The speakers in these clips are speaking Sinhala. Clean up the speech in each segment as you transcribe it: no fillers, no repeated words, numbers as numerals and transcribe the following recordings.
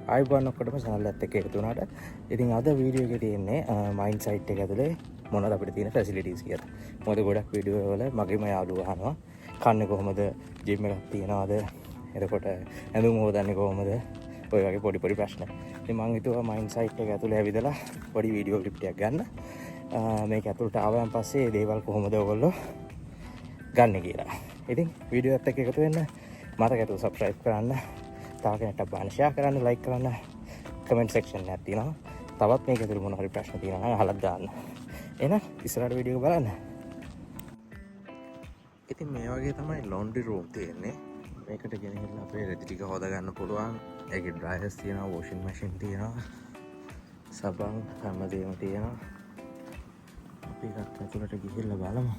ආයිබෝන් ඔක්කොටම channel එකත් එක්ක එකතු වුණාට. ඉතින් අද වීඩියෝ එකේ තියෙන්නේ මයින් සයිට් එක ඇතුලේ මොනවද අපිට තියෙන ෆැසිලිටිස් කියලා. මොකද ගොඩක් වීඩියෝ වල මගේම යාළුවෝ අහනවා කන්නේ කොහොමද, ජිම් එකක් තියනවද, එතකොට ඇඳුම් හොදන්නේ කොහොමද, ඔය වගේ පොඩි ප්‍රශ්න. ඉතින් මම හිතුවා මයින් සයිට් එක ඇතුලේ ඇවිදලා පොඩි වීඩියෝ ක්ලිප් ටිකක් ගන්න. මේක ඇතුළට ආවයන් පස්සේ දේවල් කොහොමද ඔයගොල්ලෝ ගන්න කියලා. ඉතින් වීඩියෝ එකත් එක්ක එකතු වෙන්න මතකයි සබ්ස්ක්‍රයිබ් කරන්න. තව කෙනෙක්ට බලන්න ෂෙයා කරන්න, ලයික් කරන්න, කමෙන්ට් සෙක්ෂන් එකක් තියෙනවා. තවත් මේක ඇතුළේ මොන හරි ප්‍රශ්න තියෙනවා නම් අහලා දාන්න. එහෙනම් ඉස්සරහට වීඩියෝ එක බලන්න. ඉතින් මේ වගේ තමයි ලොන්ඩ්‍රි රූම් තියෙන්නේ. මේකට ගෙනහිල්ලා අපේ රෙදි ටික හොදා ගන්න පුළුවන්. ඒකේ ඩ්‍රයර්ස් තියෙනවා, වොෂින් මැෂින් තියෙනවා, සබන් හැමදේම තියෙනවා. අපි එකක් ඇතුළට ගිහිල්ලා බලමු.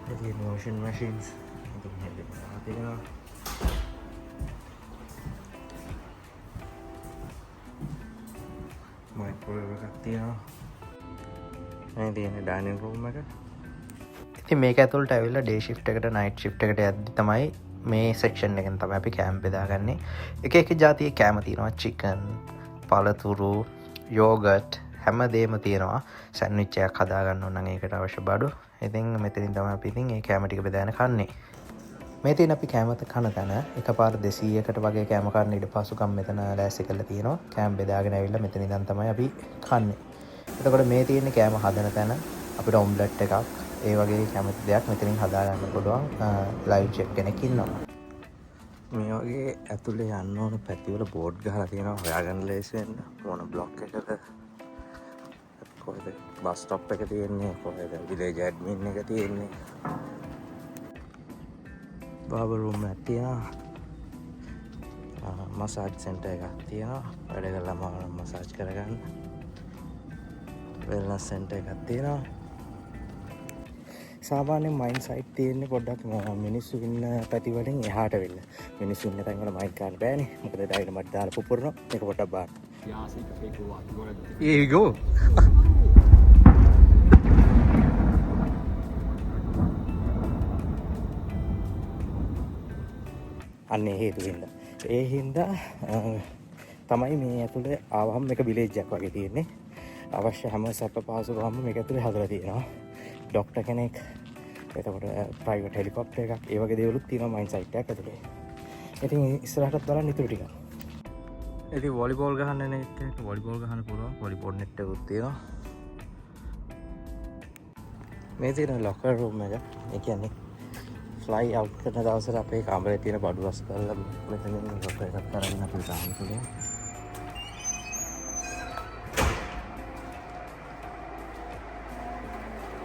Ini washing machines untuk heading microwave එකක් තියෙනවා. මේ තියෙන dining room එක. ඉතින් මේක ඇතුළට ඇවිල්ලා day shift එකට night shift එකට යද්දි තමයි මේ section එකෙන් තමයි අපි කැම්ප් බෙදාගන්නේ. එක එක જાතියේ කෑම තියෙනවා. chicken, පළතුරු, yogurt හැමදේම තියෙනවා. සෑන්ඩ්විච් එකක් හදාගන්න ඕන නම් ඒකට අවශ්‍ය බඩු. ඉතින් මෙතනින් තමයි අපි ඉතින් මේ කැම ටික බෙදාගෙන කන්නේ. මේ තියෙන අපි කැමත කන තැන එකපාර 200කට වගේ කැම කන්න ඉඩ පසුකම් මෙතන ලෑස්ති කරලා තියෙනවා. කැම බෙදාගෙන ඇවිල්ලා මෙතන ඉඳන් තමයි අපි කන්නේ. එතකොට මේ තියෙන කැම හදන තැන අපිට ඔම්ලට් එකක් ඒ වගේ කැමති දෙයක් මෙතනින් හදාගන්න පුළුවන් ලයිව් චෙක් කෙනෙක් ඉන්නවා. මේ වගේ ඇතුලේ යන්න ඕන පැතිවල බෝඩ් ගහලා තියෙනවා. හොයාගන්න ලේසි වෙන්න මොන බ්ලොක් එකද කොහෙද බස් ස්ටොප් එක තියෙන්නේ, කොහෙද විලේජ් ඇඩ්මින් එක තියෙන්නේ. බාබර් රූම් එකක් තියෙනවා, මසාජ් සෙන්ටර් එකක් තියෙනවා, වැඩ කරලාම මසාජ් කරගන්න. වෙල්නස් සෙන්ටර් එකක් තියෙනවා. සාමාන්‍යයෙන් මයින් සයිට් තියෙන්නේ පොඩ්ඩක් මිනිස්සු ඉන්න පැති වලින් එහාට වෙන්න. මිනිස්සු ඉන්න තැන් වල මයින් ගන්න බෑනේ. මොකද ඩයිනමයිට් දාලා පුපුරනවා. මේක පොඩ්ඩක් බලන්න. Here you go. අන්නේ හේතුවෙන්ද. ඒ හින්දා තමයි මේ ඇතුලේ ආවම මේක විලේජ් එකක් වගේ තියෙන්නේ. අවශ්‍ය හැම සැප පහසුකම්ම මේක ඇතුලේ හදලා තියෙනවා. ડોක්ටර් කෙනෙක්, එතකොට ප්‍රයිවට් හෙලිකොප්ටර් එකක්, ඒ වගේ දේවලුත් තියෙනවා මයින් සයිට් එකක් ඇතුලේ. ඉතින් ඉස්සරහටත් බලන්න ඉතුරු ටික. ඉතින් වොලිබෝල් ගහන්න නෙට් එකට වොලිබෝල් ගහන්න පුළුවන්. වොලිබෝල් නෙට් එකකුත් තියෙනවා. මේ තියෙන ලොකර් රූම් එක. ඒ කියන්නේ ෆ්ලයි අවුට් කරන දවසට අපේ කාමරේ තියෙන බඩු රස් කරලා මෙතනින් ලොකර් එකක් කරගෙන අපිට ගන්න පුළුවන්.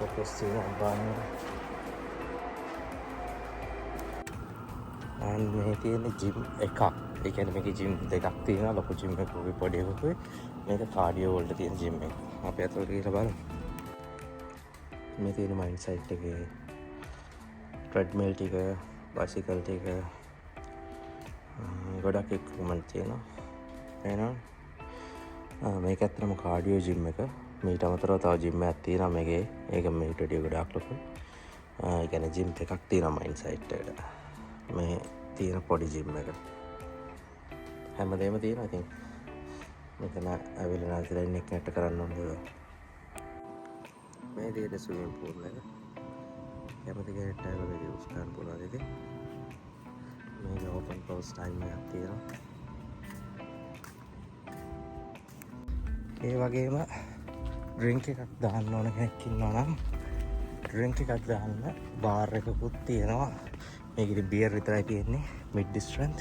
ඔකස් තියෙනවා බාන්නේ. මේ තියෙන ජිම් එකක්. ඒ කියන්නේ මේකේ ජිම් දෙකක් තියෙනවා. ලොකු ජිම් එකකුයි පොඩි එකකුයි. මේක කාඩියෝ වලට තියෙන ජිම් එක. අපි අතට ගිහලා බලමු. මේ තියෙන මයින් සයිට් එකේ ට්‍රෙඩ්මිල් ටික, බයිසිකල් ටික, ගොඩක් ඉක්විප්මන්ට් තියෙනවා. එහෙනම් මේක ඇත්තටම කාඩියෝ ජිම් එක. මීට අමතරව තව ජිම් එකක් තියෙනවා මේකේ. ඒක මේට වඩා ගොඩක් ලොකුයි. ඒ කියන්නේ ජිම් දෙකක් තියෙනවා මයින් සයිට් එකට. මේ තියෙන පොඩි ජිම් එක. හැමදේම තියෙනවා. ඉතින් මෙතන ඇවිල්ලා නැතිලා ඉන්න එකට කරන්න ඕනේ. මේ තියෙන ස්විමින් pool එක. කැමති කෙනෙක්ට ඇවිල්ලා යූස් කරන්න පුළුවන් ඉතින්. මේක ඕපන් ක්ලෝස් ටයිම් එකක් තියෙනවා. ඒ වගේම ඩ්‍රින්ක් එකක් දාන්න ඕන කෙනෙක් ඉන්නවා නම් ඩ්‍රින්ක් එකක් දාන්න බාර් එකකුත් තියෙනවා. මේක ඉතින් බියර් විතරයි තියෙන්නේ. Mid strength.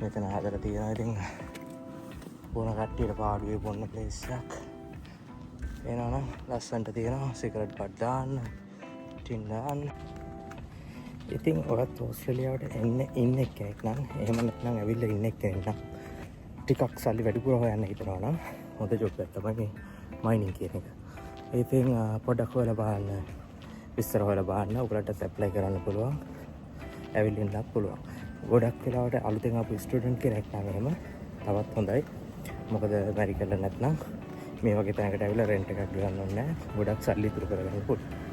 මෙතන හදලා තියෙනවා. ඉතින් ඕන කට්ටියට පාඩුවේ බොන්න ප්ලේස් එකක්. එනවනම් ලස්සනට තියෙනවා. සිගරට් බඩ් දාන්න, ටින් දාන්න. ඉතින් ඔයත් ඕස්ට්‍රේලියාවට එන්න ඉන්න කෙනෙක් නම්, එහෙම නැත්නම් ඇවිල්ලා ඉන්න කෙනෙක් නම් ටිකක් සල්ලි වැඩිපුර හොයන්න හිතනවා නම් හොඳ ජොබ් එකක් තමයි මේ මයිනින් කියන එක. ඉතින් පොඩ්ඩක් හොයලා බලන්න, විස්තර හොයලා බලන්න. ඔයගලට ඇප්ලයි කරන්න පුළුවන්. ඇවිල්ලා ඉන්නත් පුළුවන්. ගොඩක් වෙලාවට අලුතෙන් ආපු ස්ටුඩන්ට් කෙනෙක් නම් එහෙම තවත් හොඳයි. මොකද ඇමරිකන්ට නැත්නම් මේ වගේ තැනකට ඇවිල්ලා රෙන්ට් එකක් ගන්න ඕනේ නැහැ. ගොඩක් සල්ලි ඉතුරු කරගන්න පුළුවන්.